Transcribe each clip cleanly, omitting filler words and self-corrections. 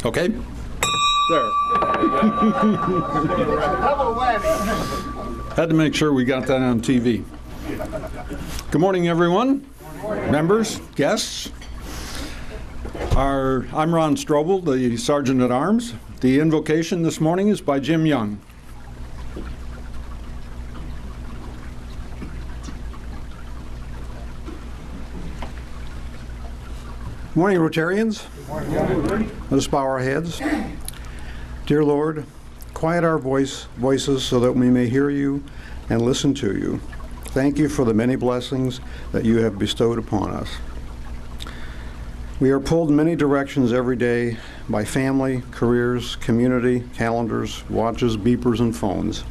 Okay. There. Double whammy. Had to make sure we got that on TV. Good morning, everyone. Members, guests. I'm Ron Strobel, the Sergeant at Arms. The invocation this morning is by Jim Young. Morning, Rotarians. Let us bow our heads. Dear Lord, quiet our voices so that we may hear you and listen to you. Thank you for the many blessings that you have bestowed upon us. We are pulled in many directions every day by family, careers, community, calendars, watches, beepers, and phones.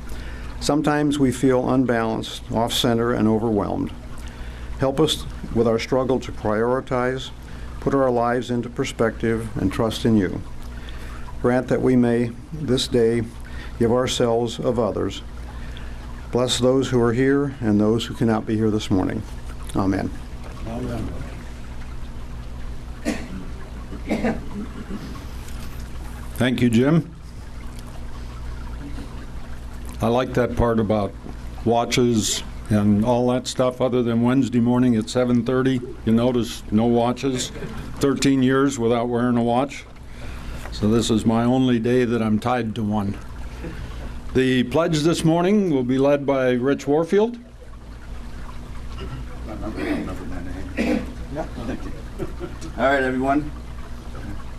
Sometimes we feel unbalanced, off-center, and overwhelmed. Help us with our struggle to prioritize, put our lives into perspective, and trust in you. Grant that we may, this day, give ourselves of others. Bless those who are here and those who cannot be here this morning. Amen. Amen. Thank you, Jim. I like that part about watches and all that stuff, other than Wednesday morning at 7:30. You notice no watches. 13 years without wearing a watch. So this is my only day that I'm tied to one. The pledge this morning will be led by Rich Warfield. All right, everyone.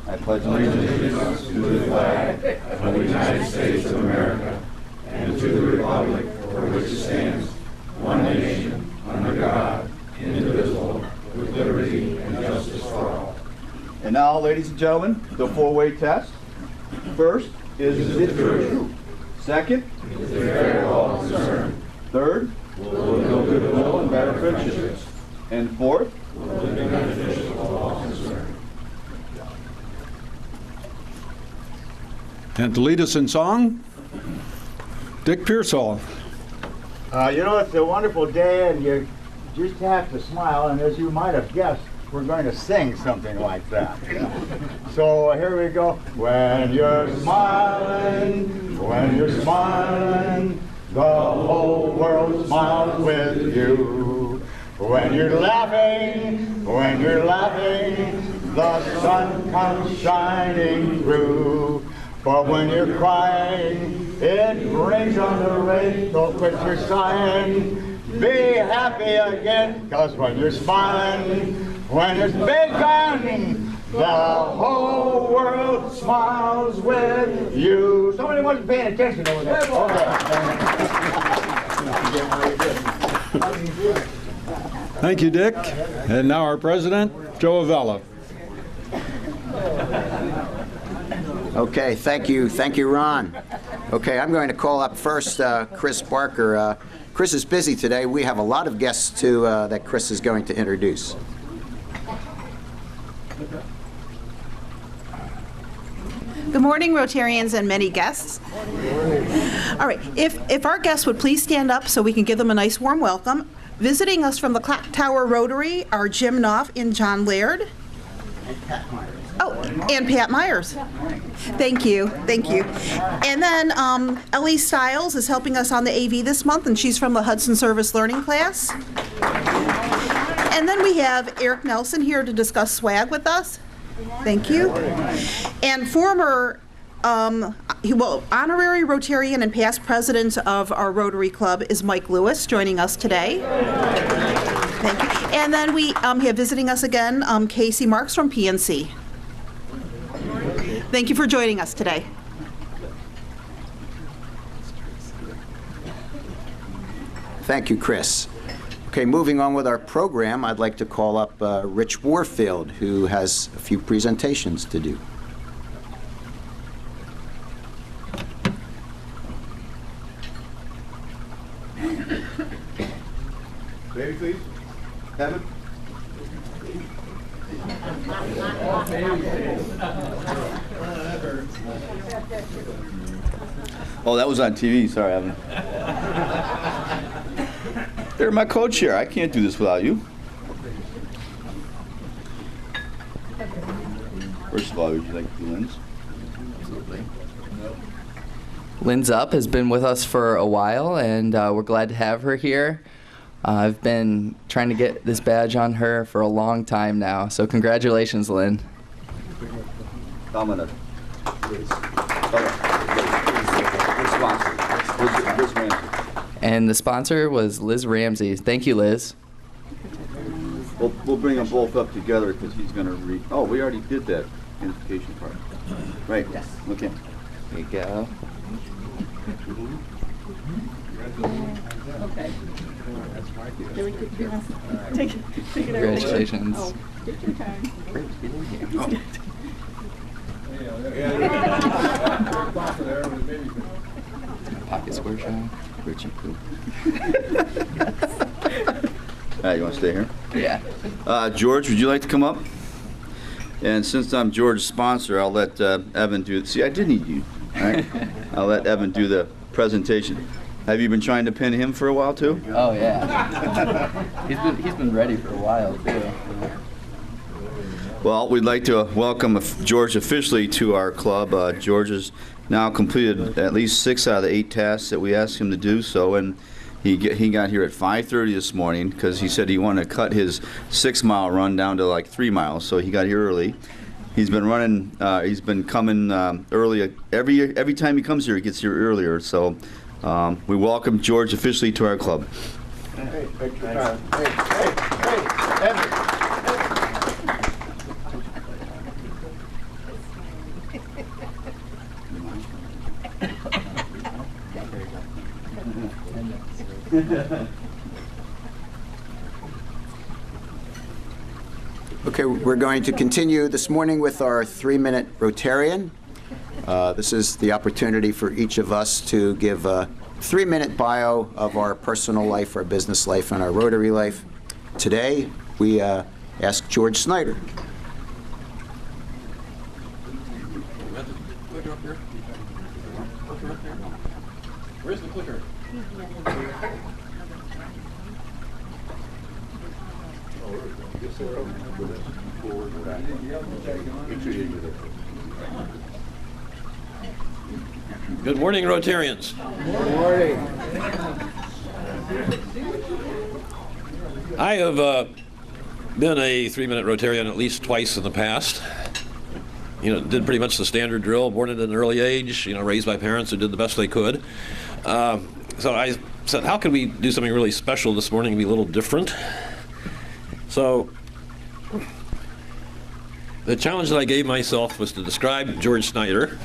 I pledge allegiance to the flag of the United States of America and to the republic for which it stands, one nation, under God, indivisible, with liberty and justice for all. And now, ladies and gentlemen, the four-way test. First, is it true? Second, is it fair to all concerned? Third, will it build goodwill and better friendships? And fourth, will it be beneficial to all concerned? And to lead us in song, Dick Pearsall. You know, it's a wonderful day, and you just have to smile, and as you might have guessed, we're going to sing something like that. So here we go. When you're smiling, the whole world smiles with you. When you're laughing, the sun comes shining through. But when you're crying, it rains on the rain, so quit your sighing. be happy again, 'cause when you're smiling, when it's big gun, the whole world smiles with you. Somebody wasn't paying attention over there. Thank you, Dick. And now our president, Joe Avella. Okay, thank you, Ron. Okay, I'm going to call up first Chris Barker. Chris is busy today. We have a lot of guests that Chris is going to introduce. Good morning, Rotarians and many guests. All right, if our guests would please stand up so we can give them a nice warm welcome. Visiting us from the Clock Tower Rotary are Jim Knopf and John Laird. Oh, and Pat Myers. Thank you, thank you. And then Ellie Stiles is helping us on the AV this month, and she's from the Hudson Service Learning class. And then we have Eric Nelson here to discuss swag with us. Thank you. And former honorary Rotarian and past president of our Rotary Club is Mike Lewis, joining us today. Thank you. And then we have visiting us again, Casey Marks from PNC. Thank you for joining us today. Thank you, Chris. Okay, moving on with our program, I'd like to call up Rich Warfield, who has a few presentations to do. Baby, please. Evan. Oh, that was on TV. Sorry, Evan. You're my co-chair. I can't do this without you. First of all, would you like to do Lynn's? Absolutely. Lynn's Up has been with us for a while, and we're glad to have her here. I've been trying to get this badge on her for a long time now, so congratulations, Lynn. Dominic. And the sponsor was Liz Ramsey. Thank you, Liz. We'll bring them both up together because he's going to read. Oh, we already did that identification part. Right. Yes. Okay. There you go. Okay. Congratulations. Oh, take your time. Pocket square shot. Richie Poo. All right, you want to stay here? Yeah. George, would you like to come up? And since I'm George's sponsor, I'll let Evan do it. See, I did need you. All right? I'll let Evan do the presentation. Have you been trying to pin him for a while, too? Oh, yeah. He's been ready for a while, too. Well, we'd like to welcome George officially to our club. George has now completed at least 6 out of the 8 tasks that we asked him to do. So, and he got here at 5:30 this morning because he said he wanted to cut his 6-mile run down to like 3 miles. So he got here early. He's been running. He's been coming early every time he comes here. He gets here earlier. So we welcome George officially to our club. Hey, Evan. Okay, we're going to continue this morning with our 3-minute Rotarian. This is the opportunity for each of us to give a 3-minute bio of our personal life, our business life, and our Rotary life. Today, we ask George Snyder. Where's the clicker? Good morning, Rotarians. Good morning. I have been a 3-minute Rotarian at least twice in the past. You know, did pretty much the standard drill, born at an early age, you know, raised by parents who did the best they could. So I said, how can we do something really special this morning and be a little different? So the challenge that I gave myself was to describe George Snyder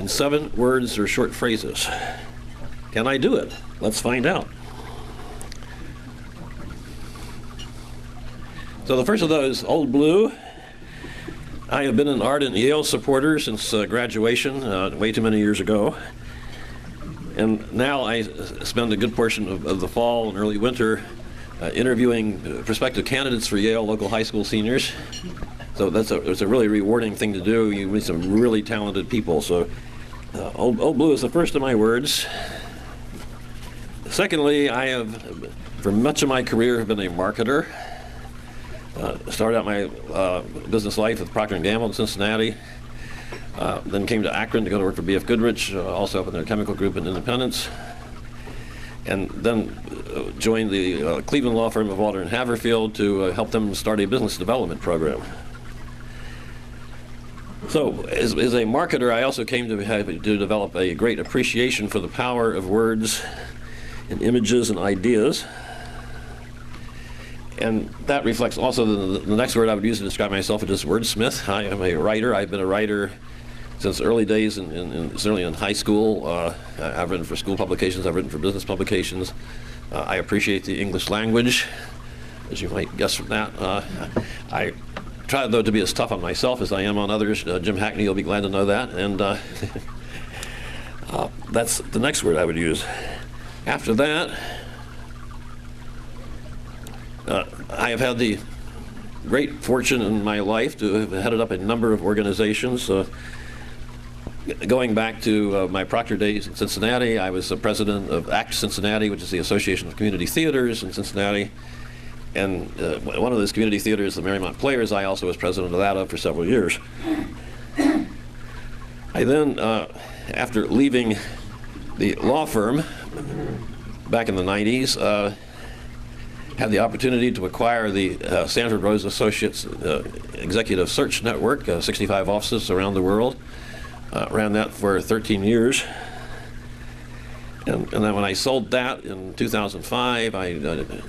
in 7 words or short phrases. Can I do it? Let's find out. So the first of those, Old Blue. I have been an ardent Yale supporter since graduation, way too many years ago. And now I spend a good portion of the fall and early winter interviewing prospective candidates for Yale local high school seniors. So it's a really rewarding thing to do. You meet some really talented people. So Old Blue is the first of my words. Secondly, I have, for much of my career, been a marketer. Started out my business life with Procter & Gamble in Cincinnati. Then came to Akron to go to work for B.F. Goodrich, also up in their chemical group in Independence. And then joined the Cleveland law firm of Walter & Haverfield to help them start a business development program. So as a marketer, I also came to develop a great appreciation for the power of words and images and ideas. And that reflects also the next word I would use to describe myself, which is wordsmith. I am a writer. I've been a writer since early days, certainly in high school. I've written for school publications. I've written for business publications. I appreciate the English language, as you might guess from that. I try, though, to be as tough on myself as I am on others. Jim Hackney will be glad to know that. And that's the next word I would use. After that, I have had the great fortune in my life to have headed up a number of organizations. Going back to my Proctor days in Cincinnati, I was the president of ACT Cincinnati, which is the Association of Community Theaters in Cincinnati. And one of those community theaters, the Marymount Players, I also was president of that for several years. I then, after leaving the law firm back in the 90s, had the opportunity to acquire the Sanford Rose Associates Executive Search Network, 65 offices around the world. Ran that for 13 years. And then when I sold that in 2005, I,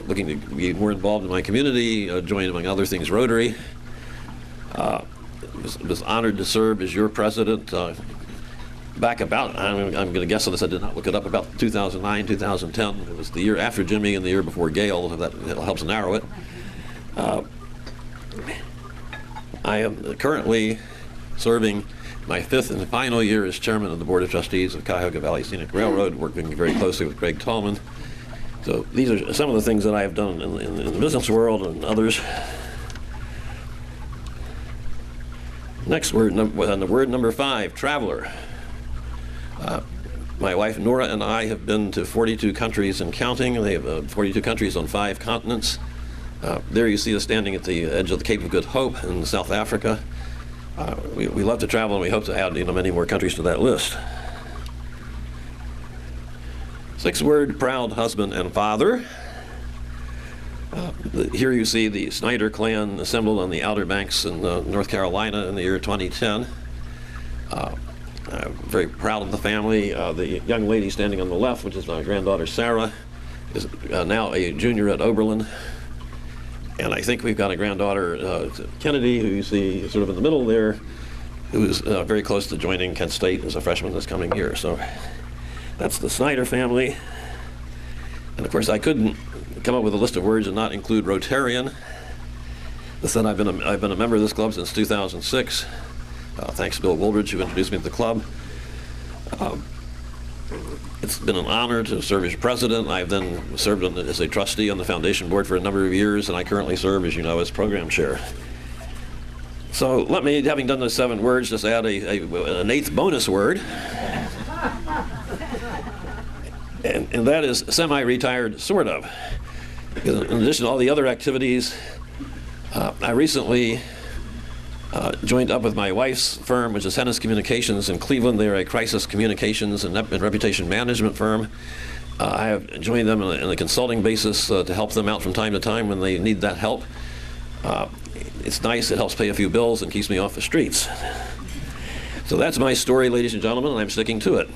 looking to be more involved in my community, joined, among other things, Rotary. Was honored to serve as your president back about, I'm going to guess on this, I did not look it up, about 2009, 2010. It was the year after Jimmy and the year before Gail, if that helps narrow it. I am currently serving my 5th and final year as chairman of the Board of Trustees of Cuyahoga Valley Scenic Railroad, working very closely with Greg Tallman. So these are some of the things that I have done in the business world and others. Next word, the word number 5, traveler. My wife Nora and I have been to 42 countries and counting. They have 42 countries on 5 continents. There you see us standing at the edge of the Cape of Good Hope in South Africa. We love to travel, and we hope to add many more countries to that list. 6th word, proud husband and father. Here you see the Snyder clan assembled on the Outer Banks in North Carolina in the year 2010. I'm very proud of the family. The young lady standing on the left, which is my granddaughter Sarah, is now a junior at Oberlin. And I think we've got a granddaughter, Kennedy, who you see sort of in the middle there, who is very close to joining Kent State as a freshman this coming year. So that's the Snyder family. And of course, I couldn't come up with a list of words and not include Rotarian. Listen, I've been a member of this club since 2006. Thanks to Bill Woolridge, who introduced me to the club. It's been an honor to serve as president. I've then served as a trustee on the foundation board for a number of years, and I currently serve, as you know, as program chair. So let me, having done those 7 words, just add an 8th bonus word. And that is semi-retired, sort of. Because in addition to all the other activities, I recently joined up with my wife's firm, which is Hennis Communications in Cleveland. They're a crisis communications and reputation management firm. I have joined them on a consulting basis to help them out from time to time when they need that help. It's nice. It helps pay a few bills and keeps me off the streets. So that's my story, ladies and gentlemen, and I'm sticking to it.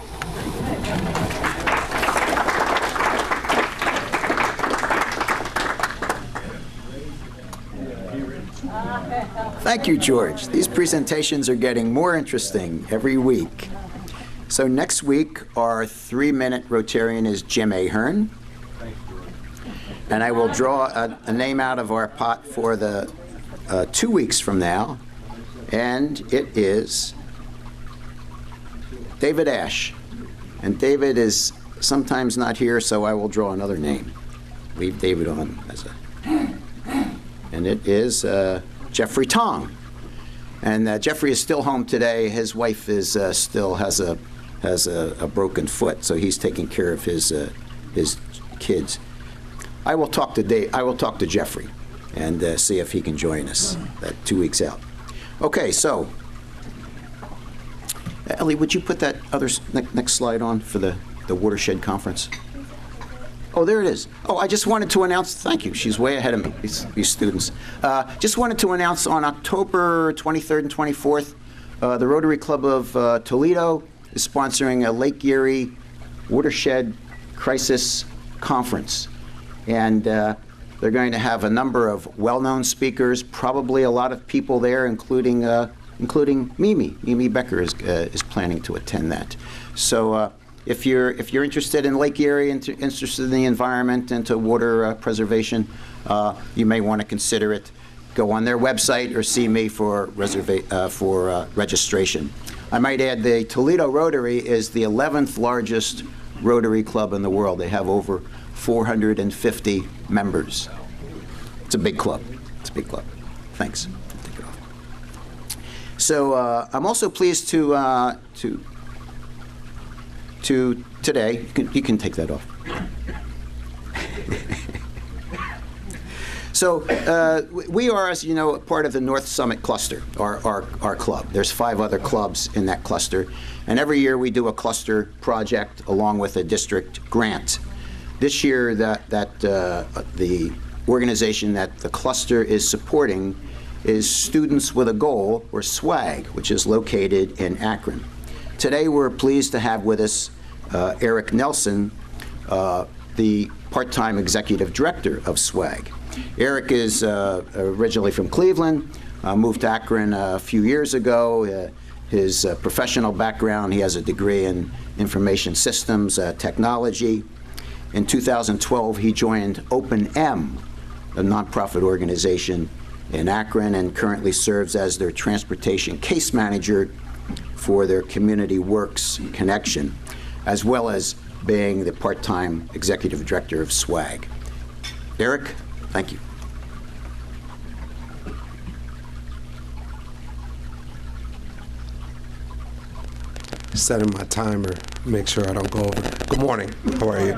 Thank you, George. These presentations are getting more interesting every week. So next week, our 3-minute Rotarian is Jim Ahern. And I will draw a name out of our pot for the 2 weeks from now, and it is David Ash. And David is sometimes not here, so I will draw another name. Leave David on as and it is Jeffrey Tong. And Jeffrey is still home today. His wife is still has a broken foot, so he's taking care of his kids. I will talk to Jeffrey and see if he can join us 2 weeks out. Okay, so Ellie, would you put that other next slide on for the Watershed Conference? Oh, there it is. Oh, I just wanted to announce, thank you, she's way ahead of me, these students. Just wanted to announce on October 23rd and 24th, the Rotary Club of Toledo is sponsoring a Lake Erie Watershed Crisis Conference. And they're going to have a number of well-known speakers, probably a lot of people there, including Mimi. Mimi Becker is planning to attend that. So if you're interested in Lake Erie and interested in the environment and to water preservation, you may want to consider it. Go on their website or see me for registration. I might add the Toledo Rotary is the 11th largest Rotary club in the world. They have over 450 members. It's a big club. It's a big club. Thanks. Take it off. So I'm also pleased to today. You can take that off. So we are, as you know, part of the North Summit cluster, our club. There's 5 other clubs in that cluster, and every year we do a cluster project along with a district grant. This year, the organization that the cluster is supporting is Students with a Goal, or SWAG, which is located in Akron. Today, we're pleased to have with us Eric Nelson, the part-time executive director of SWAG. Eric is originally from Cleveland, moved to Akron a few years ago. His professional background, he has a degree in information systems technology. In 2012, he joined OpenM, a nonprofit organization in Akron, and currently serves as their transportation case manager for their Community Works connection, as well as being the part-time executive director of SWAG. Eric, thank you. Setting my timer, make sure I don't go over. Good morning, how are you?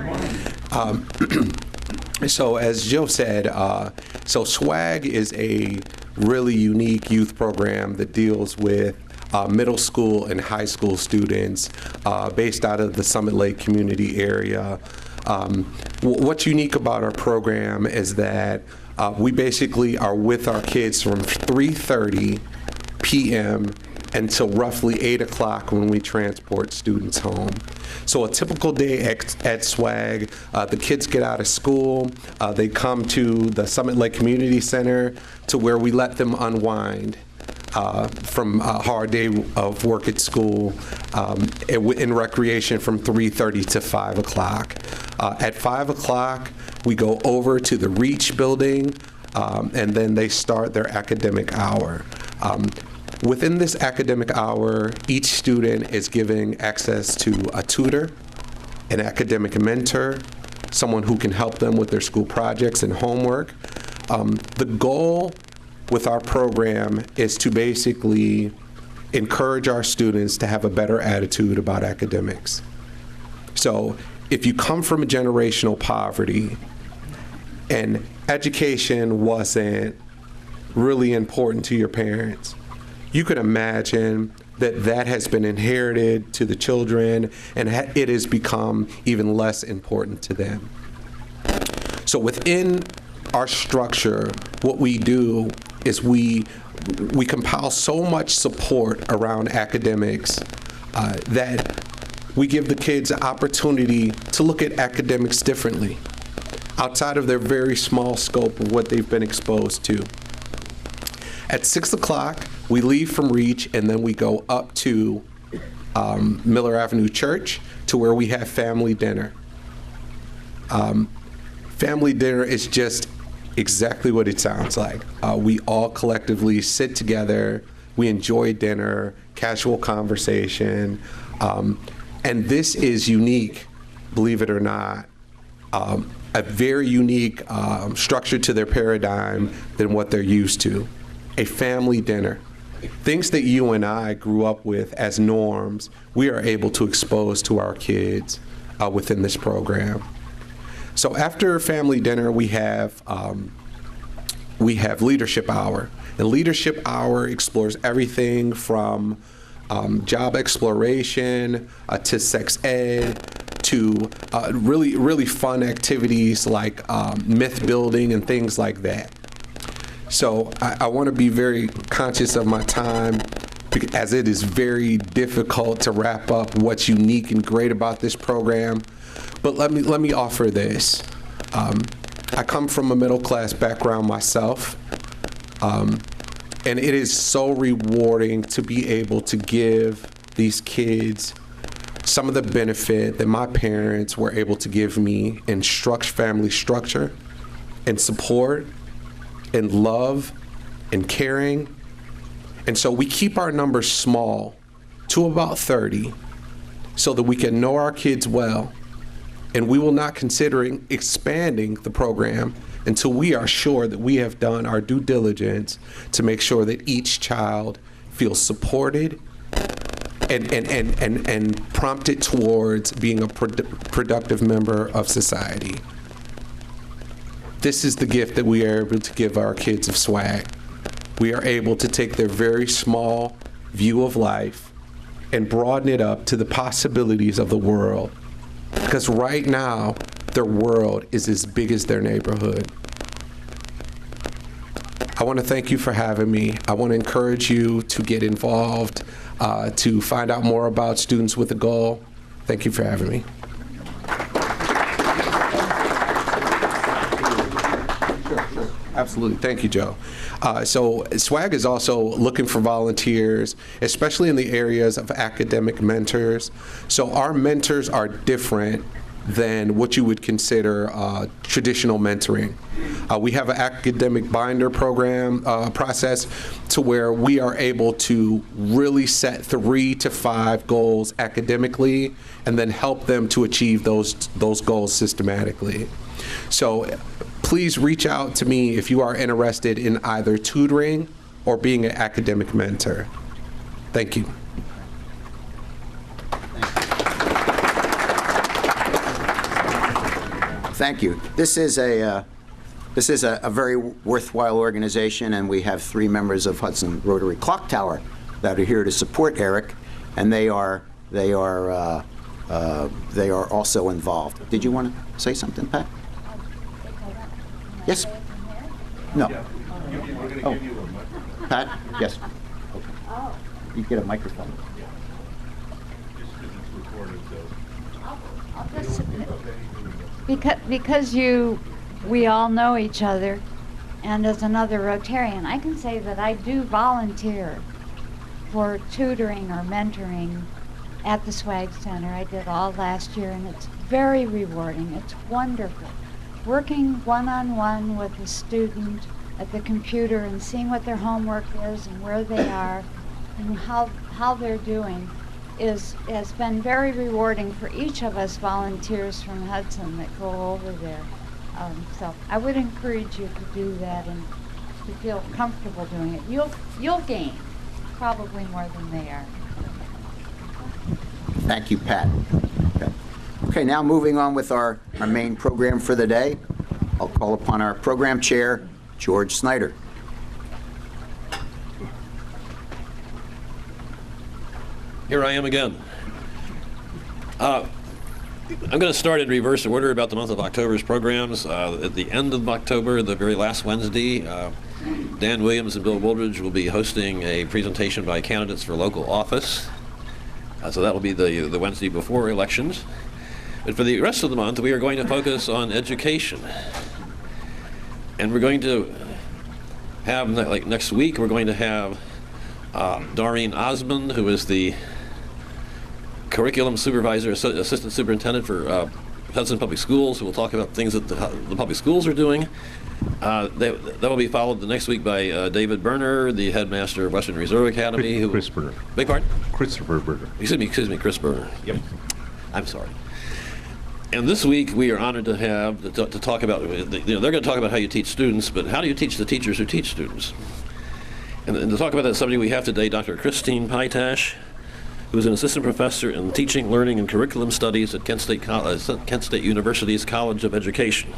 So as Joe said, so SWAG is a really unique youth program that deals with middle school and high school students based out of the Summit Lake community area. What's unique about our program is that we basically are with our kids from 3:30 p.m. until roughly 8 o'clock when we transport students home. So a typical day at SWAG, the kids get out of school, they come to the Summit Lake Community Center to where we let them unwind from a hard day of work at school in recreation from 3:30 to 5 o'clock. At 5 o'clock, we go over to the Reach building, and then they start their academic hour. Within this academic hour, each student is given access to a tutor, an academic mentor, someone who can help them with their school projects and homework. The goal with our program is to basically encourage our students to have a better attitude about academics. So if you come from a generational poverty and education wasn't really important to your parents, you can imagine that has been inherited to the children, and it has become even less important to them. So within our structure, what we do is we compile so much support around academics that we give the kids an opportunity to look at academics differently, outside of their very small scope of what they've been exposed to. At 6 o'clock, we leave from Reach, and then we go up to Miller Avenue Church to where we have family dinner. Family dinner is just exactly what it sounds like. We all collectively sit together, we enjoy dinner, casual conversation, and this is unique, believe it or not, a very unique structure to their paradigm than what they're used to. A family dinner. Things that you and I grew up with as norms, we are able to expose to our kids within this program. So after family dinner, we have Leadership Hour. And Leadership Hour explores everything from job exploration to sex ed to really fun activities like myth building and things like that. So I want to be very conscious of my time, as it is very difficult to wrap up what's unique and great about this program. But let me offer this. I come from a middle-class background myself, and it is so rewarding to be able to give these kids some of the benefit that my parents were able to give me in family structure and support and love and caring. And so we keep our numbers small to about 30 so that we can know our kids well. And we will not consider expanding the program until we are sure that we have done our due diligence to make sure that each child feels supported and prompted towards being a productive member of society. This is the gift that we are able to give our kids of SWAG. We are able to take their very small view of life and broaden it up to the possibilities of the world. Because right now, their world is as big as their neighborhood. I want to thank you for having me. I want to encourage you to get involved, to find out more about Students with a Goal. Thank you for having me. Absolutely. Thank you, Joe. So SWAG is also looking for volunteers, especially in the areas of academic mentors. So our mentors are different than what you would consider traditional mentoring. We have an academic binder program process to where we are able to really set 3 to 5 goals academically and then help them to achieve those goals systematically. So please reach out to me if you are interested in either tutoring or being an academic mentor. Thank you. Thank you. This is a very worthwhile organization, and we have 3 members of Hudson Rotary Clock Tower that are here to support Eric, and they are also involved. Did you want to say something, Pat? Yes? No. Oh. Pat? Yes. Okay. You get a microphone. Because we all know each other, and as another Rotarian, I can say that I do volunteer for tutoring or mentoring at the SWAG Center. I did all last year, and it's very rewarding. It's wonderful. Working one-on-one with a student at the computer and seeing what their homework is and where they are and how they're doing has been very rewarding for each of us volunteers from Hudson that go over there. So I would encourage you to do that and to feel comfortable doing it. You'll gain probably more than they are. Thank you, Pat. Okay, now moving on with our main program for the day. I'll call upon our program chair, George Snyder. Here I am again. I'm going to start in reverse order about the month of October's programs. At the end of October, the very last Wednesday, Dan Williams and Bill Woolridge will be hosting a presentation by candidates for local office. So that will be the Wednesday before elections. But for the rest of the month, we are going to focus on education. And we're going to have, like next week, we're going to have Doreen Osmond, who is the curriculum supervisor, assistant superintendent for Hudson Public Schools, who will talk about things that the public schools are doing. That will be followed the next week by David Berner, the headmaster of Western Reserve Academy. Chris Berner. Beg pardon? Christopher Berner. Excuse me, Chris Berner. Yep. I'm sorry. And this week we are honored to have to talk about. They're going to talk about how you teach students, but how do you teach the teachers who teach students? And to talk about that subject, we have today Dr. Christine Pytash, who is an assistant professor in teaching, learning, and curriculum studies at Kent State University's College of Education.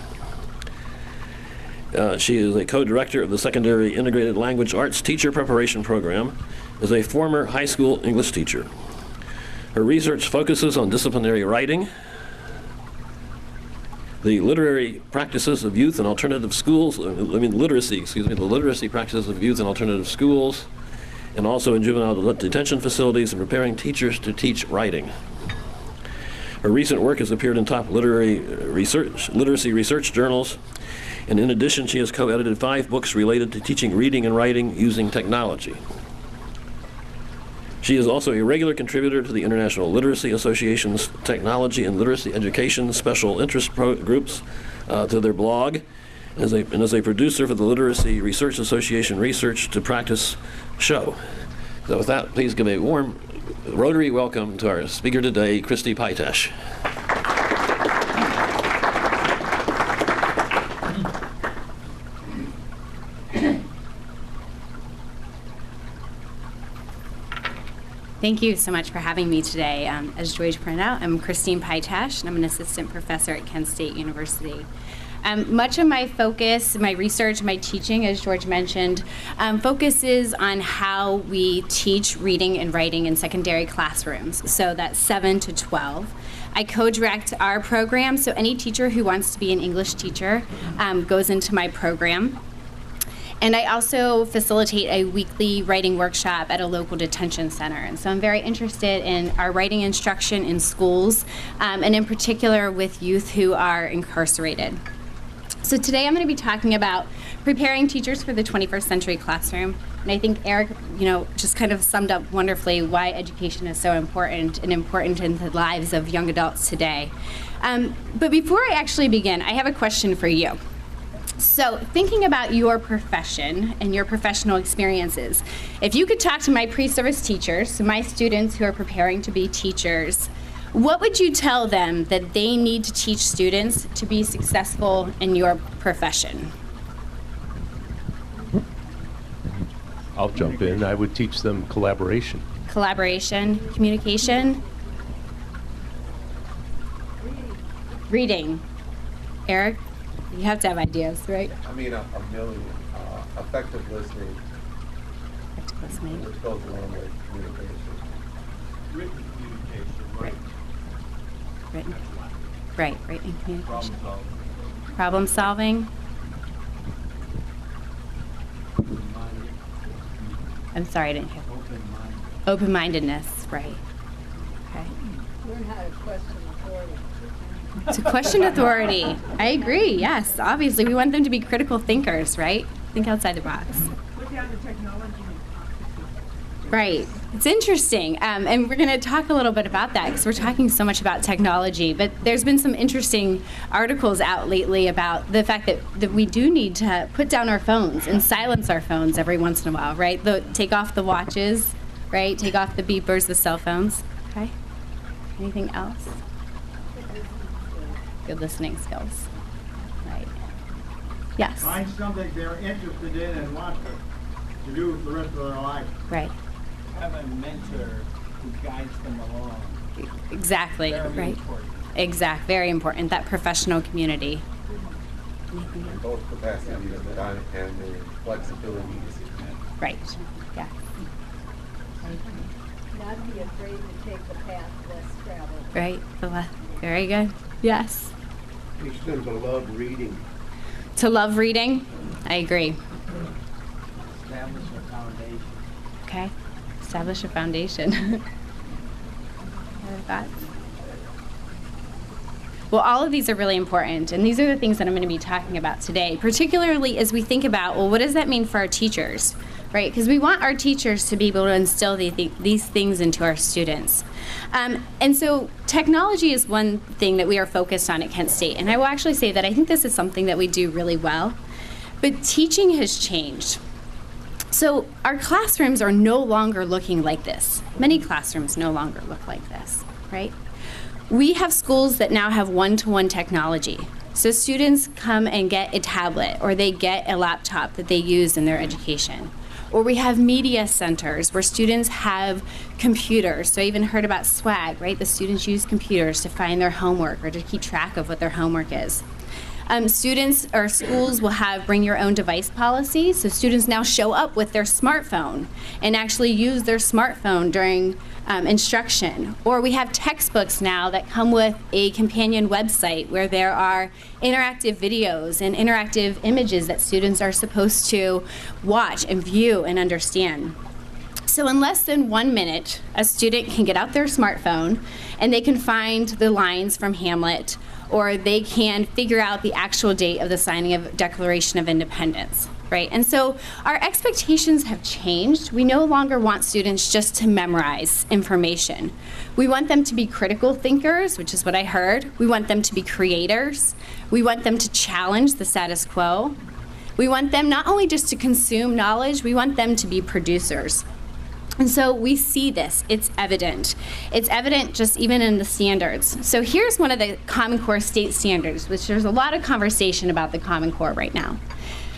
She is a co-director of the Secondary Integrated Language Arts Teacher Preparation Program, as a former high school English teacher. Her research focuses on disciplinary writing, the literary practices of youth and alternative schools, the literacy practices of youth and alternative schools, and also in juvenile detention facilities, and preparing teachers to teach writing. Her recent work has appeared in top literacy research journals, and in addition, she has co-edited 5 books related to teaching reading and writing using technology. She is also a regular contributor to the International Literacy Association's Technology and Literacy Education Special Interest Groups, to their blog, and as a producer for the Literacy Research Association Research to Practice show. So with that, please give a warm Rotary welcome to our speaker today, Christy Pytash. Thank you so much for having me today. As George pointed out, I'm Christine Pytash, and I'm an assistant professor at Kent State University. Much of my focus, my research, my teaching, as George mentioned, focuses on how we teach reading and writing in secondary classrooms, so that's 7 to 12. I co-direct our program, so any teacher who wants to be an English teacher goes into my program. And I also facilitate a weekly writing workshop at a local detention center. And so I'm very interested in our writing instruction in schools, and in particular with youth who are incarcerated. So today I'm going to be talking about preparing teachers for the 21st century classroom. And I think Eric, just kind of summed up wonderfully why education is so important and important in the lives of young adults today. But before I actually begin, I have a question for you. So thinking about your profession and your professional experiences, if you could talk to my pre-service teachers, my students who are preparing to be teachers, what would you tell them that they need to teach students to be successful in your profession? I'll jump in. I would teach them collaboration. Collaboration, communication, reading. Eric? You have to have ideas, right? I mean, a million. Effective listening. Effective listening. Which goes along with communication. Written communication, right? Written communication. Problem solving. I'm sorry, I didn't hear. Open-mindedness, right. Okay. Learn how to question authority. To question authority. I agree, yes. Obviously, we want them to be critical thinkers, right? Think outside the box. Put down the technology. Right. It's interesting. And we're going to talk a little bit about that because we're talking so much about technology. But there's been some interesting articles out lately about the fact that we do need to put down our phones and silence our phones every once in a while, right? Take off the watches, right? Take off the beepers, the cell phones. Okay. Anything else? Good listening skills. Right. Yes. Find something they're interested in and want to do for the rest of their life. Right. Have a mentor who guides them along. Exactly. Very Right. Exact. Very important. That professional community. Both capacities and the flexibilities. Right. Yeah. Not be afraid to take the path less traveled. Right. Very good. Yes. Teach them to love reading. To love reading. I agree. Establish a foundation. Okay. Establish a foundation. Other thoughts? Well, all of these are really important, and these are the things that I'm going to be talking about today, particularly as we think about, well, what does that mean for our teachers, right? Because we want our teachers to be able to instill these things into our students. And so technology is one thing that we are focused on at Kent State, and I will actually say that I think this is something that we do really well, but teaching has changed. So our classrooms are no longer looking like this. Many classrooms no longer look like this, right? We have schools that now have one-to-one technology. So students come and get a tablet, or they get a laptop that they use in their education. Or we have media centers where students have computers. So I even heard about SWAG, right? The students use computers to find their homework or to keep track of what their homework is. Students or schools will have bring your own device policies. So students now show up with their smartphone and actually use their smartphone during instruction. Or we have textbooks now that come with a companion website where there are interactive videos and interactive images that students are supposed to watch and view and understand. So in less than 1 minute, a student can get out their smartphone and they can find the lines from Hamlet, or they can figure out the actual date of the signing of Declaration of Independence, right? And so our expectations have changed. We no longer want students just to memorize information. We want them to be critical thinkers, which is what I heard. We want them to be creators. We want them to challenge the status quo. We want them not only just to consume knowledge, we want them to be producers. And so we see this, it's evident. It's evident just even in the standards. So here's one of the Common Core state standards, which there's a lot of conversation about the Common Core right now.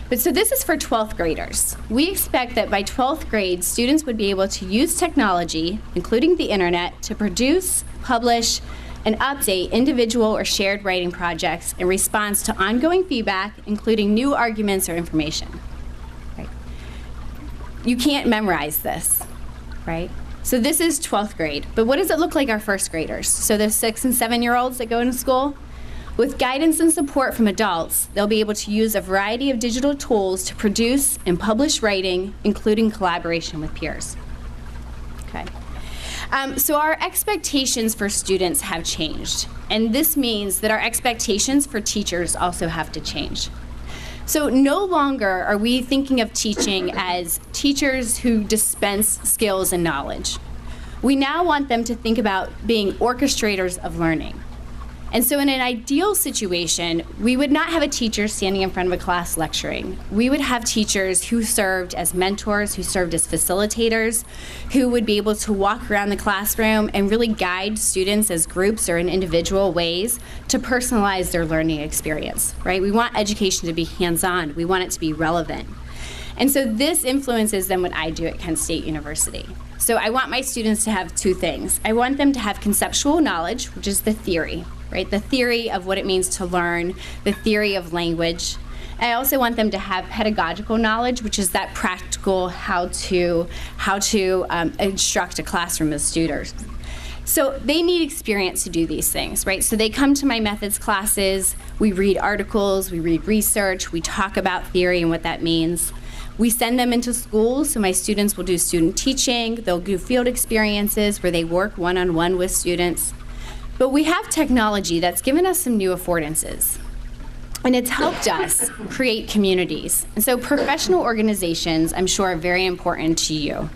But so this is for 12th graders. We expect that by 12th grade, students would be able to use technology, including the internet, to produce, publish, and update individual or shared writing projects in response to ongoing feedback, including new arguments or information. Right? You can't memorize this. Right? So this is 12th grade, but what does it look like our first graders? So the 6 and 7-year-olds that go into school? With guidance and support from adults, they'll be able to use a variety of digital tools to produce and publish writing, including collaboration with peers. Okay. So our expectations for students have changed, and this means that our expectations for teachers also have to change. So no longer are we thinking of teaching as teachers who dispense skills and knowledge. We now want them to think about being orchestrators of learning. And so in an ideal situation, we would not have a teacher standing in front of a class lecturing. We would have teachers who served as mentors, who served as facilitators, who would be able to walk around the classroom and really guide students as groups or in individual ways to personalize their learning experience, right? We want education to be hands-on. We want it to be relevant. And so this influences then what I do at Kent State University. So I want my students to have two things. I want them to have conceptual knowledge, which is the theory, right? The theory of what it means to learn, the theory of language. I also want them to have pedagogical knowledge, which is that practical how to instruct a classroom of students. So they need experience to do these things, right? So they come to my methods classes, we read articles, we read research, we talk about theory and what that means. We send them into schools, so my students will do student teaching, they'll do field experiences where they work one-on-one with students. But we have technology that's given us some new affordances, and it's helped us create communities. And so professional organizations, I'm sure, are very important to you.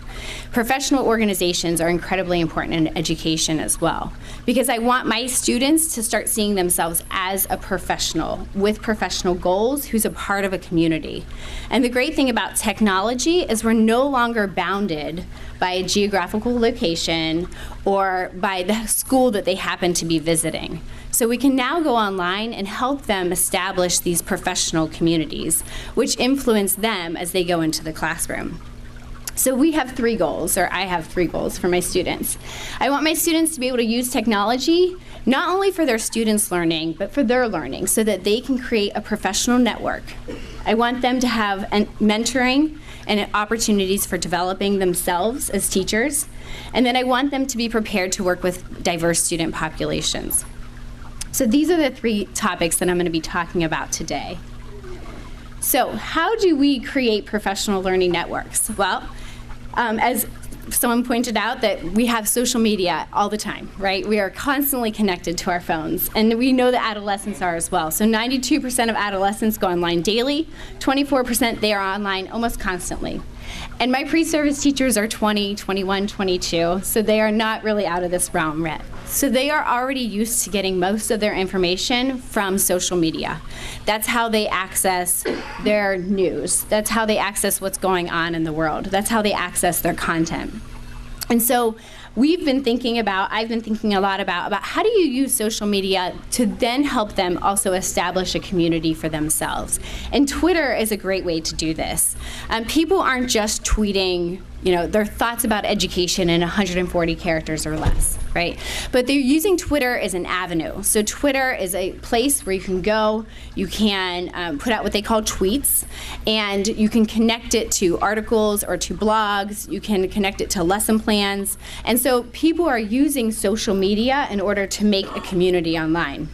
Professional organizations are incredibly important in education as well, because I want my students to start seeing themselves as a professional with professional goals who's a part of a community. And the great thing about technology is we're no longer bounded by a geographical location or by the school that they happen to be visiting. So we can now go online and help them establish these professional communities, which influence them as they go into the classroom. So we have 3 goals, or I have 3 goals for my students. I want my students to be able to use technology not only for their students' learning, but for their learning, so that they can create a professional network. I want them to have mentoring and opportunities for developing themselves as teachers. And then I want them to be prepared to work with diverse student populations. So these are the 3 topics that I'm going to be talking about today. So how do we create professional learning networks? Well, as someone pointed out that we have social media all the time, right? We are constantly connected to our phones, and we know that adolescents are as well. So 92% of adolescents go online daily, 24% they are online almost constantly. And my pre-service teachers are 20, 21, 22, so they are not really out of this realm yet. So they are already used to getting most of their information from social media. That's how they access their news. That's how they access what's going on in the world. That's how they access their content. And so I've been thinking a lot about how do you use social media to then help them also establish a community for themselves. And Twitter is a great way to do this. People aren't just tweeting, their thoughts about education in 140 characters or less, right? But they're using Twitter as an avenue. So Twitter is a place where you can go, you can put out what they call tweets, and you can connect it to articles or to blogs, you can connect it to lesson plans. And so people are using social media in order to make a community online.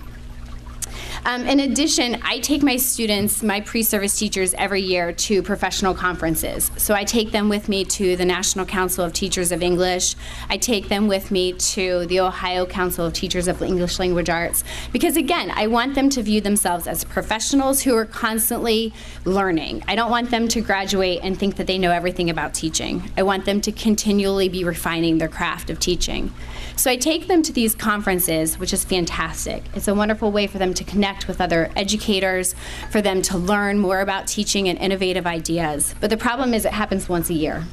In addition, I take my students, my pre-service teachers, every year to professional conferences. So I take them with me to the National Council of Teachers of English. I take them with me to the Ohio Council of Teachers of English Language Arts. Because again, I want them to view themselves as professionals who are constantly learning. I don't want them to graduate and think that they know everything about teaching. I want them to continually be refining their craft of teaching. So I take them to these conferences, which is fantastic. It's a wonderful way for them to connect with other educators, for them to learn more about teaching and innovative ideas. But the problem is it happens once a year.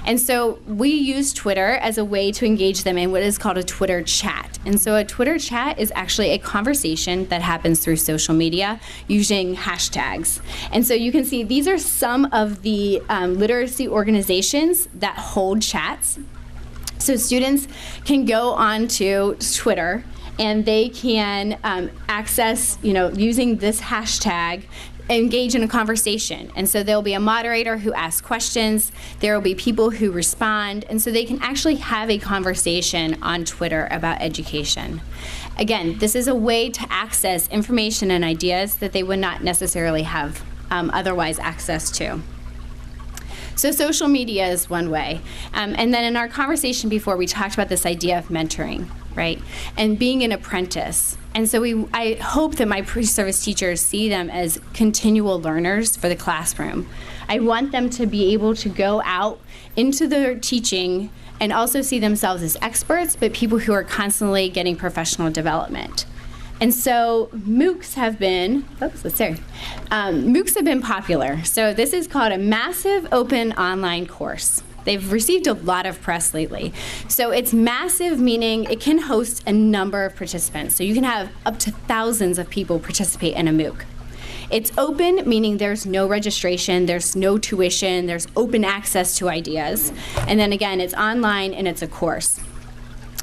And so we use Twitter as a way to engage them in what is called a Twitter chat. And so a Twitter chat is actually a conversation that happens through social media using hashtags. And so you can see these are some of the literacy organizations that hold chats. So students can go onto Twitter and they can access, using this hashtag, engage in a conversation. And so there'll be a moderator who asks questions, there will be people who respond, and so they can actually have a conversation on Twitter about education. Again, this is a way to access information and ideas that they would not necessarily have otherwise access to. So social media is one way. And then in our conversation before, we talked about this idea of mentoring, right? And being an apprentice. And so I hope that my pre-service teachers see them as continual learners for the classroom. I want them to be able to go out into their teaching and also see themselves as experts, but people who are constantly getting professional development. And so MOOCs have been, MOOCs have been popular. So this is called a massive open online course. They've received a lot of press lately. So it's massive, meaning it can host a number of participants. So you can have up to thousands of people participate in a MOOC. It's open, meaning there's no registration, there's no tuition, there's open access to ideas. And then again, it's online and it's a course.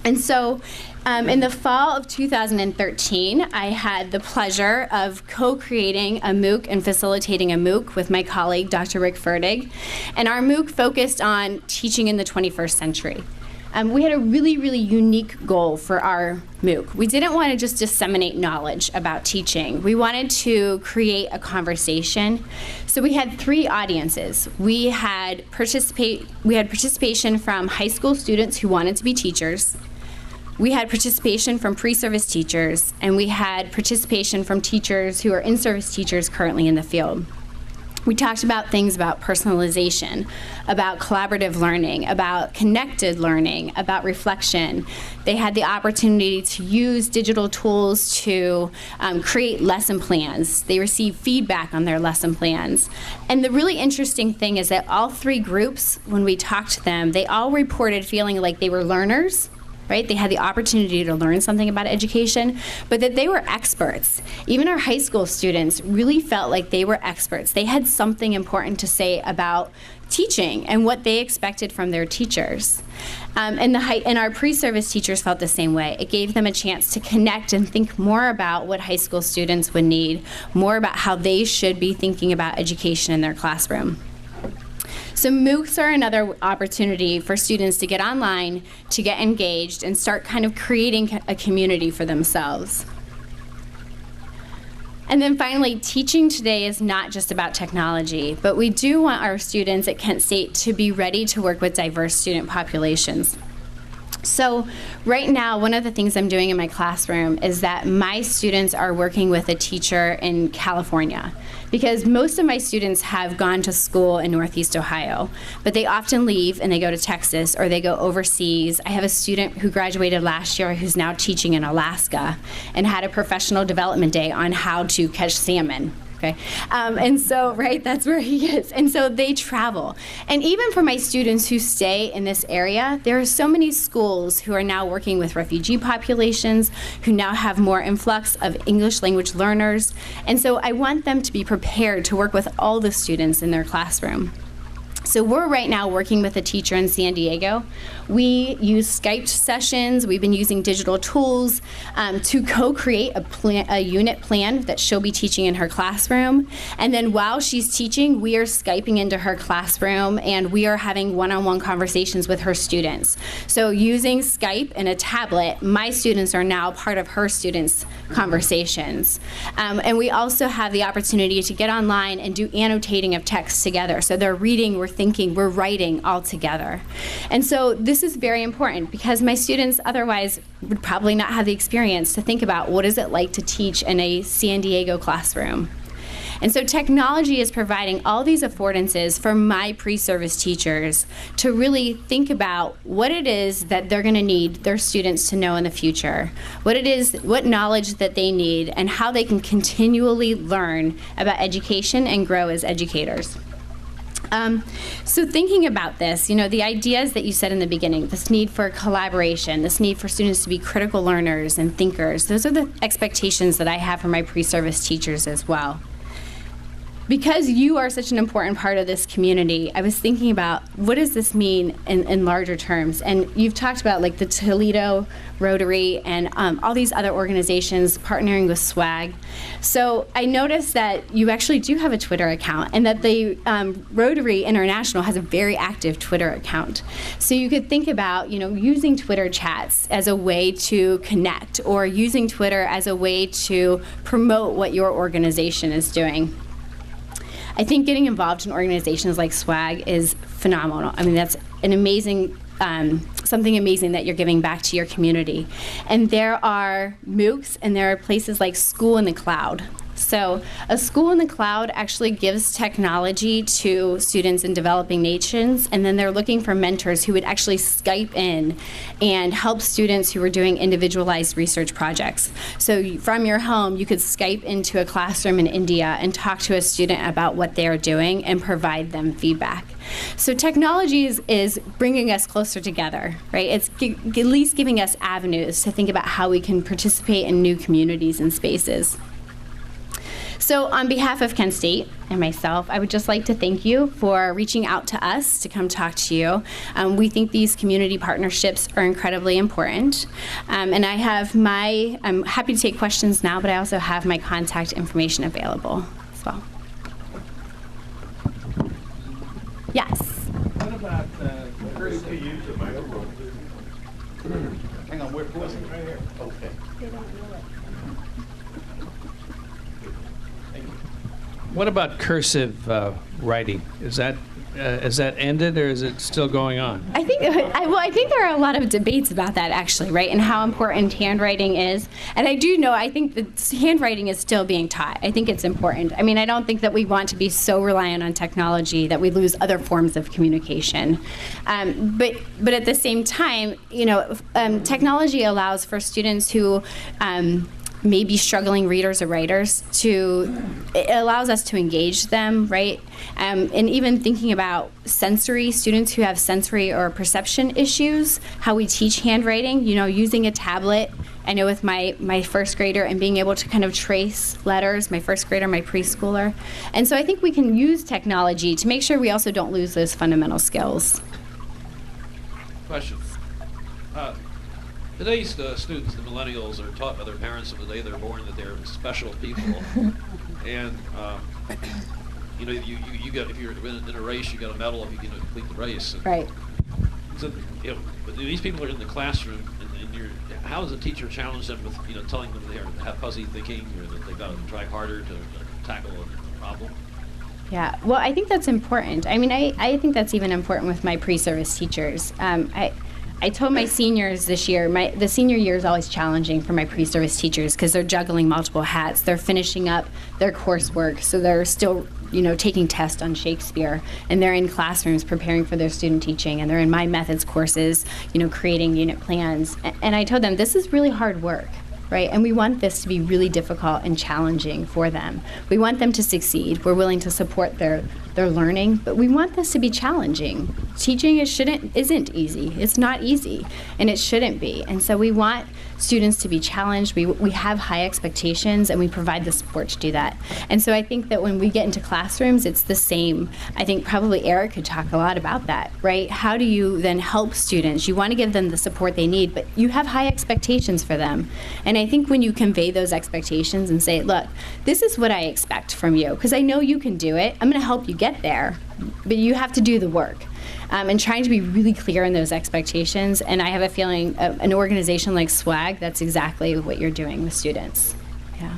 And so in the fall of 2013, I had the pleasure of co-creating a MOOC and facilitating a MOOC with my colleague, Dr. Rick Ferdig. And our MOOC focused on teaching in the 21st century. We had a really, really unique goal for our MOOC. We didn't want to just disseminate knowledge about teaching. We wanted to create a conversation. So we had three audiences. We had participation from high school students who wanted to be teachers. We had participation from pre-service teachers, and we had participation from teachers who are in-service teachers currently in the field. We talked about things about personalization, about collaborative learning, about connected learning, about reflection. They had the opportunity to use digital tools to create lesson plans. They received feedback on their lesson plans. And the really interesting thing is that all three groups, when we talked to them, they all reported feeling like they were learners, right? They had the opportunity to learn something about education, but that they were experts. Even our high school students really felt like they were experts. They had something important to say about teaching and what they expected from their teachers. And our pre-service teachers felt the same way. It gave them a chance to connect and think more about what high school students would need, more about how they should be thinking about education in their classroom. So MOOCs are another opportunity for students to get online, to get engaged, and start kind of creating a community for themselves. And then finally, teaching today is not just about technology, but we do want our students at Kent State to be ready to work with diverse student populations. So right now, one of the things I'm doing in my classroom is that my students are working with a teacher in California, because most of my students have gone to school in Northeast Ohio, but they often leave and they go to Texas or they go overseas. I have a student who graduated last year who's now teaching in Alaska and had a professional development day on how to catch salmon. Okay, and so, right, that's where he is. And so they travel. And even for my students who stay in this area, there are so many schools who are now working with refugee populations, who now have more influx of English language learners. And so I want them to be prepared to work with all the students in their classroom. So we're right now working with a teacher in San Diego. We use Skype sessions. We've been using digital tools to co-create a unit plan that she'll be teaching in her classroom. And then while she's teaching, we are Skyping into her classroom and we are having one-on-one conversations with her students. So using Skype and a tablet, my students are now part of her students' conversations. And we also have the opportunity to get online and do annotating of text together. So they're reading, we're thinking, we're writing all together. And so this is very important because my students otherwise would probably not have the experience to think about what is it like to teach in a San Diego classroom. And so technology is providing all these affordances for my pre-service teachers to really think about what it is that they're going to need their students to know in the future, what knowledge that they need, and how they can continually learn about education and grow as educators. So thinking about this, the ideas that you said in the beginning, this need for collaboration, this need for students to be critical learners and thinkers, those are the expectations that I have for my pre-service teachers as well. Because you are such an important part of this community, I was thinking about what does this mean in larger terms? And you've talked about like the Toledo Rotary and all these other organizations partnering with SWAG. So I noticed that you actually do have a Twitter account and that the Rotary International has a very active Twitter account. So you could think about using Twitter chats as a way to connect or using Twitter as a way to promote what your organization is doing. I think getting involved in organizations like SWAG is phenomenal. I mean, that's an amazing, something amazing that you're giving back to your community. And there are MOOCs and there are places like School in the Cloud. So a School in the Cloud actually gives technology to students in developing nations, and then they're looking for mentors who would actually Skype in and help students who are doing individualized research projects. So from your home, you could Skype into a classroom in India and talk to a student about what they are doing and provide them feedback. So technology is bringing us closer together, right? It's at least giving us avenues to think about how we can participate in new communities and spaces. So on behalf of Kent State and myself, I would just like to thank you for reaching out to us to come talk to you. We think these community partnerships are incredibly important. And I'm happy to take questions now, but I also have my contact information available as well. Yes. What about cursive? Use the microphone. Hang on, where was it? Right here. Okay. They don't know it. What about cursive writing? Is that ended, or is it still going on? I think there are a lot of debates about that, actually, right, and how important handwriting is. And I think that handwriting is still being taught. I think it's important. I mean, I don't think that we want to be so reliant on technology that we lose other forms of communication. But at the same time, technology allows for students who maybe struggling readers or writers it allows us to engage them, right? And even thinking about students who have sensory or perception issues, how we teach handwriting, using a tablet. I know with my first grader and being able to kind of trace letters, my first grader, my preschooler. And so I think we can use technology to make sure we also don't lose those fundamental skills. Question. Today's students, the millennials, are taught by their parents from the day they're born that they're special people, and you get, if you're in a race, you get a medal if you can complete the race. And right. So but these people are in the classroom, and how does a teacher challenge them with, telling them they have fuzzy thinking or that they've got to try harder to tackle a problem? Yeah, well, I think that's important. I mean, I think that's even important with my pre-service teachers. I told my seniors this year, the senior year is always challenging for my pre-service teachers because they're juggling multiple hats. They're finishing up their coursework, so they're still, taking tests on Shakespeare, and they're in classrooms preparing for their student teaching, and they're in my methods courses, creating unit plans. And I told them, this is really hard work. Right? And we want this to be really difficult and challenging for them. We want them to succeed. We're willing to support their learning, but we want this to be challenging. Teaching isn't easy. It's not easy, and it shouldn't be. And so we want students to be challenged. We have high expectations, and we provide the support to do that. And so I think that when we get into classrooms, it's the same. I think probably Eric could talk a lot about that, right? How do you then help students? You want to give them the support they need, but you have high expectations for them. And I think when you convey those expectations and say, look, this is what I expect from you, because I know you can do it. I'm going to help you get there, but you have to do the work. And trying to be really clear in those expectations. And I have a feeling an organization like SWAG, that's exactly what you're doing with students. Yeah.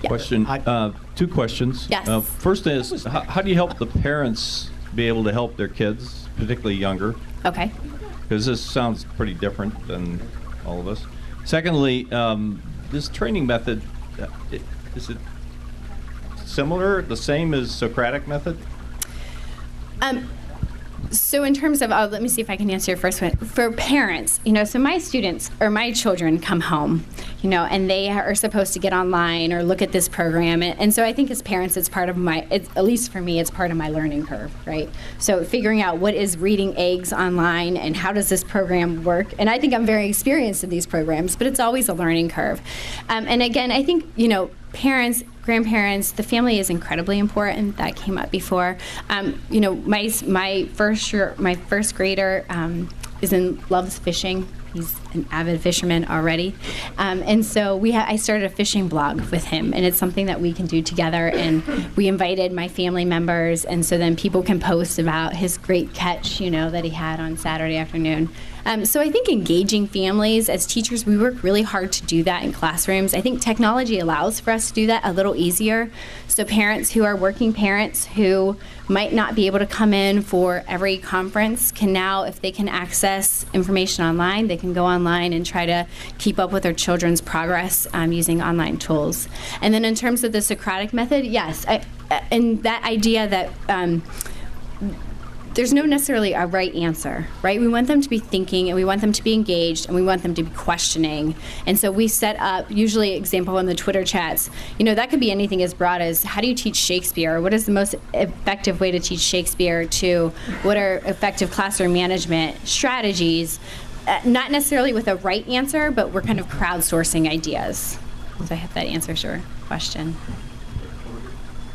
Question, two questions. Yes. First is, how do you help the parents be able to help their kids, particularly younger? Okay. Because this sounds pretty different than all of us. Secondly, this training method, is it similar, the same as Socratic method? So in terms of, let me see if I can answer your first one. For parents, so my students or my children come home, and they are supposed to get online or look at this program. And so I think as parents, it's part of at least for me, it's part of my learning curve, right? So figuring out what is reading eggs online and how does this program work. And I think I'm very experienced in these programs, but it's always a learning curve. And again, I think, parents, grandparents, the family is incredibly important. That came up before. My first grader loves fishing. He's an avid fisherman already, and so I started a fishing blog with him, and it's something that we can do together. And we invited my family members, and so then people can post about his great catch, that he had on Saturday afternoon. So I think engaging families as teachers, we work really hard to do that in classrooms. I think technology allows for us to do that a little easier. So parents who are working parents who might not be able to come in for every conference can now, if they can access information online, they can go online and try to keep up with their children's progress using online tools. And then in terms of the Socratic method, yes, and that idea that there's no necessarily a right answer, right? We want them to be thinking, and we want them to be engaged, and we want them to be questioning. And so we set up, usually example in the Twitter chats, that could be anything as broad as, how do you teach Shakespeare? What is the most effective way to teach Shakespeare? To what are effective classroom management strategies? Not necessarily with a right answer, but we're kind of crowdsourcing ideas. So I hope that answers your question.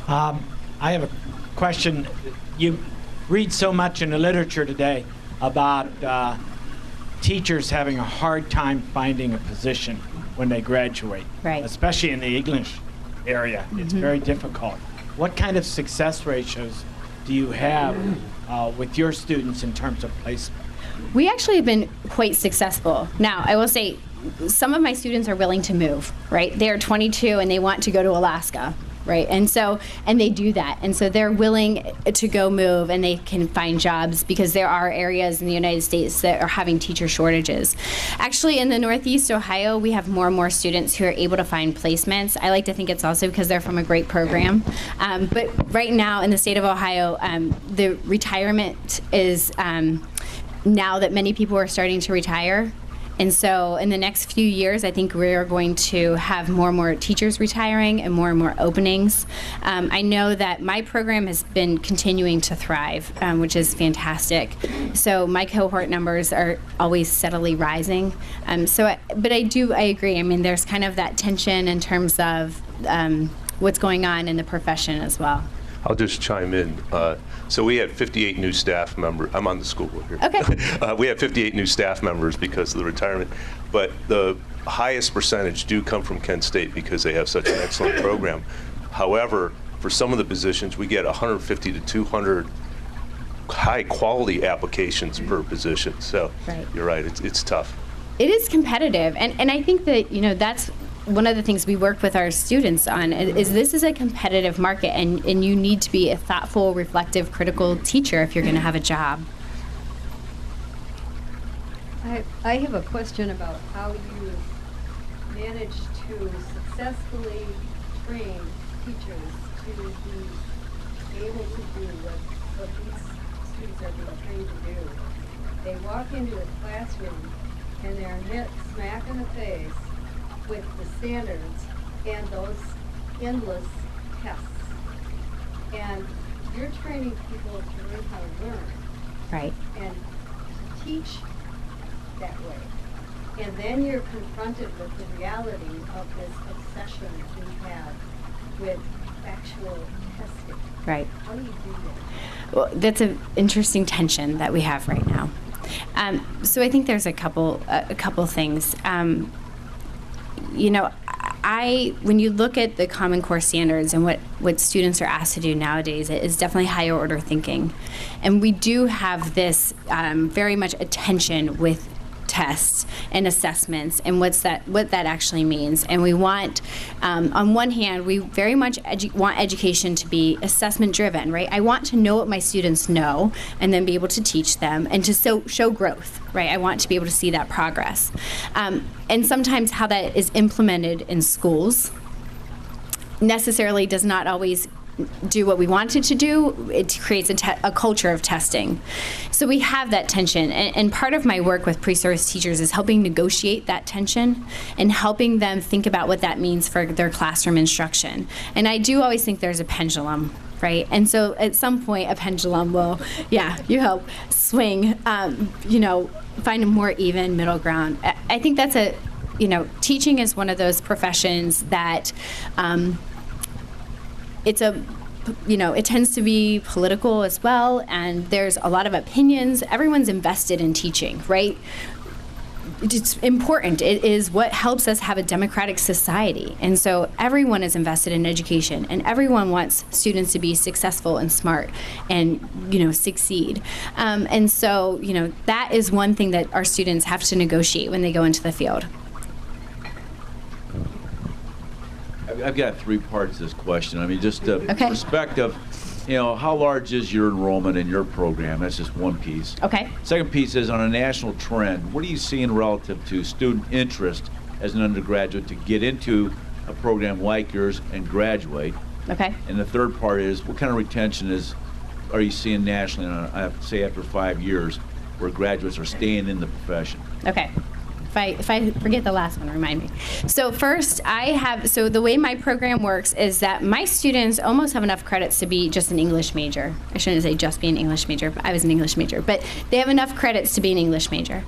I have a question. You read so much in the literature today about teachers having a hard time finding a position when they graduate, right? Especially in the English area. It's very difficult. What kind of success ratios do you have with your students in terms of placement? We actually have been quite successful. Now, I will say some of my students are willing to move, right? They are 22 and they want to go to Alaska, right? And they do that. And so they're willing to go move, and they can find jobs because there are areas in the United States that are having teacher shortages. Actually, in the Northeast Ohio, we have more and more students who are able to find placements. I like to think it's also because they're from a great program. But right now in the state of Ohio, the retirement is now that many people are starting to retire. And so in the next few years, I think we're going to have more and more teachers retiring and more openings. I know that my program has been continuing to thrive, which is fantastic. So my cohort numbers are always steadily rising. But I agree. I mean, there's kind of that tension in terms of what's going on in the profession as well. I'll just chime in. So we had 58 new staff members. I'm on the school board here. Okay. We had 58 new staff members because of the retirement. But the highest percentage do come from Kent State because they have such an excellent program. However, for some of the positions, we get 150 to 200 high quality applications per position. So right. You're right, it's tough. It is competitive, and I think that, that's one of the things we work with our students on is this is a competitive market, and you need to be a thoughtful, reflective, critical teacher if you're going to have a job. I have a question about how you manage to successfully train teachers to be able to do what these students are being trained to do. They walk into a classroom and they're hit smack in the face with the standards and those endless tests. And you're training people to learn how to learn. Right. And to teach that way. And then you're confronted with the reality of this obsession that we have with actual testing. Right. How do you do that? Well, that's an interesting tension that we have right now. So I think there's a couple things. When you look at the Common Core standards and what students are asked to do nowadays, it is definitely higher order thinking. And we do have this very much attention with tests and assessments and what that actually means. And we want, on one hand, we very much want education to be assessment driven, right? I want to know what my students know and then be able to teach them and to show growth, right? I want to be able to see that progress. And sometimes how that is implemented in schools necessarily does not always do what we want it to do. It creates a culture of testing. So we have that tension. And part of my work with pre-service teachers is helping negotiate that tension and helping them think about what that means for their classroom instruction. And I do always think there's a pendulum, right? And so at some point a pendulum will, you help swing, find a more even middle ground. I think that's teaching is one of those professions that it tends to be political as well, and there's a lot of opinions. Everyone's invested in teaching, right? It's important. It is what helps us have a democratic society. And so everyone is invested in education, and everyone wants students to be successful and smart and, succeed. And so, that is one thing that our students have to negotiate when they go into the field. I've got three parts to this question. I mean, just perspective, how large is your enrollment in your program? That's just one piece. Okay. Second piece is on a national trend, what are you seeing relative to student interest as an undergraduate to get into a program like yours and graduate? Okay. And the third part is, what kind of retention are you seeing nationally, say after 5 years, where graduates are staying in the profession? Okay. If I forget the last one, remind me. So first, the way my program works is that my students almost have enough credits to be just an English major. I shouldn't say just be an English major, but I was an English major. But they have enough credits to be an English major.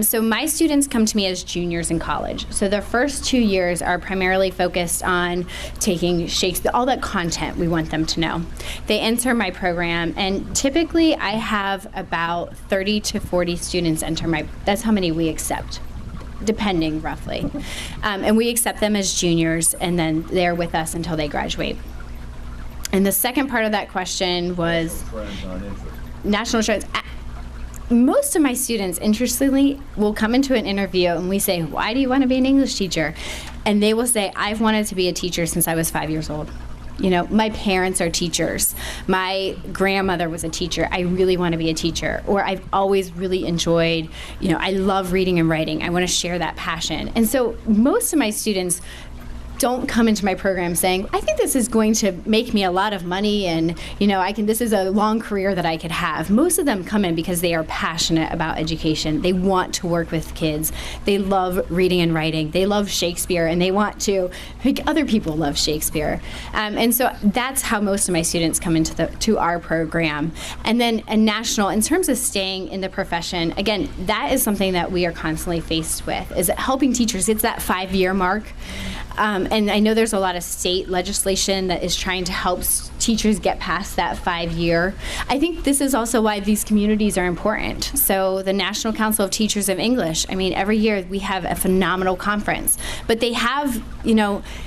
So my students come to me as juniors in college. So their first 2 years are primarily focused on taking Shakespeare, all that content we want them to know. They enter my program, and typically I have about 30 to 40 students enter that's how many we accept, depending roughly. And we accept them as juniors, and then they're with us until they graduate. And the second part of that question was national trends. Most of my students, interestingly, will come into an interview and we say, why do you want to be an English teacher? And they will say, I've wanted to be a teacher since I was 5 years old. My parents are teachers. My grandmother was a teacher. I really want to be a teacher. Or I've always really enjoyed, I love reading and writing. I want to share that passion. And so most of my students don't come into my program saying, I think this is going to make me a lot of money and, this is a long career that I could have. Most of them come in because they are passionate about education. They want to work with kids. They love reading and writing. They love Shakespeare, and they want to make other people love Shakespeare. And so that's how most of my students come into our program. And then a national, in terms of staying in the profession, again, that is something that we are constantly faced with, is helping teachers. It's that 5-year mark. And I know there's a lot of state legislation that is trying to help teachers get past that 5-year. I think this is also why these communities are important. So the National Council of Teachers of English, every year we have a phenomenal conference. But they have,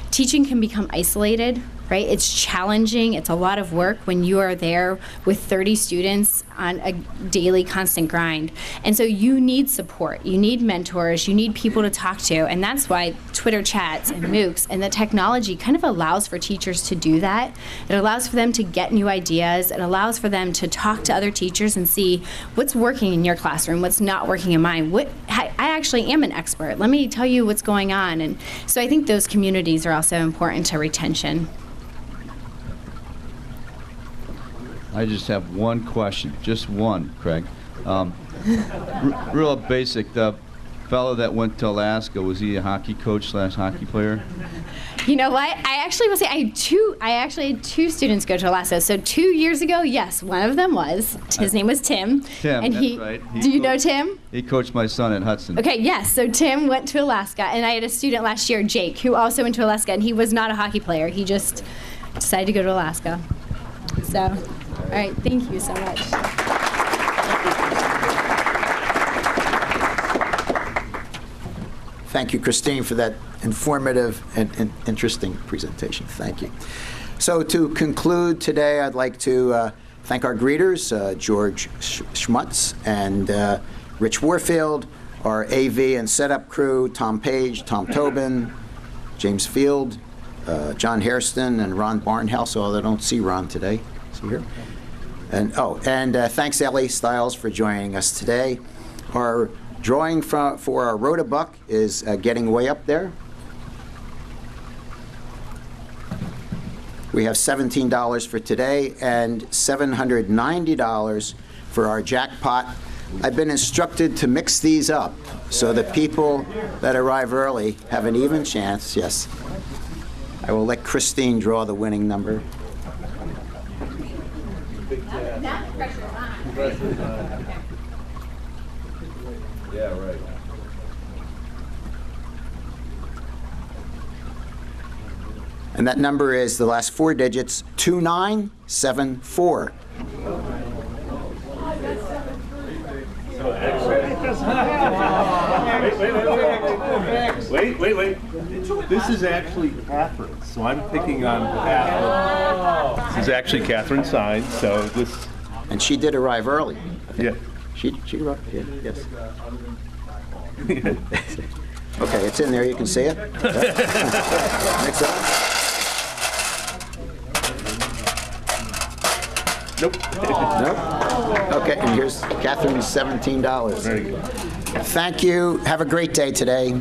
teaching can become isolated. right? It's challenging. It's a lot of work when you are there with 30 students on a daily constant grind. And so you need support. You need mentors. You need people to talk to. And that's why Twitter chats and MOOCs and the technology kind of allows for teachers to do that. It allows for them to get new ideas. It allows for them to talk to other teachers and see what's working in your classroom, what's not working in mine. I actually am an expert. Let me tell you what's going on. And so I think those communities are also important to retention. I just have one question, just one, Craig. Real basic. The fellow that went to Alaska, was he a hockey coach / hockey player? You know what? I actually will say I actually had two students go to Alaska. So 2 years ago, yes, one of them was. His name was Tim. Tim, and that's right. Do you know Tim? He coached my son at Hudson. Okay, yes. So Tim went to Alaska, and I had a student last year, Jake, who also went to Alaska, and he was not a hockey player. He just decided to go to Alaska. So, all right, thank you so much. Thank you, Christine, for that informative and interesting presentation. Thank you. So to conclude today, I'd like to thank our greeters, George Schmutz and Rich Warfield, our AV and setup crew, Tom Page, Tom Tobin, James Field, John Hairston, and Ron Barnhouse, although I don't see Ron today. Is he here? And thanks, Ellie Stiles, for joining us today. Our drawing for our Rotabuck is getting way up there. We have $17 for today and $790 for our jackpot. I've been instructed to mix these up so that people that arrive early have an even chance. Yes. I will let Christine draw the winning number. Now the pressure's on. Yeah, right. And that number is the last 4 digits, 2974. Wait. This is actually Catherine's, so I'm picking on Catherine. This is actually Catherine's side, so this... And she did arrive early. Yeah. She arrived, yeah, yes. Okay, it's in there, you can see it. Mix up. Nope. Nope. Okay, and here's Catherine's $17. Very good. Thank you. Have a great day today.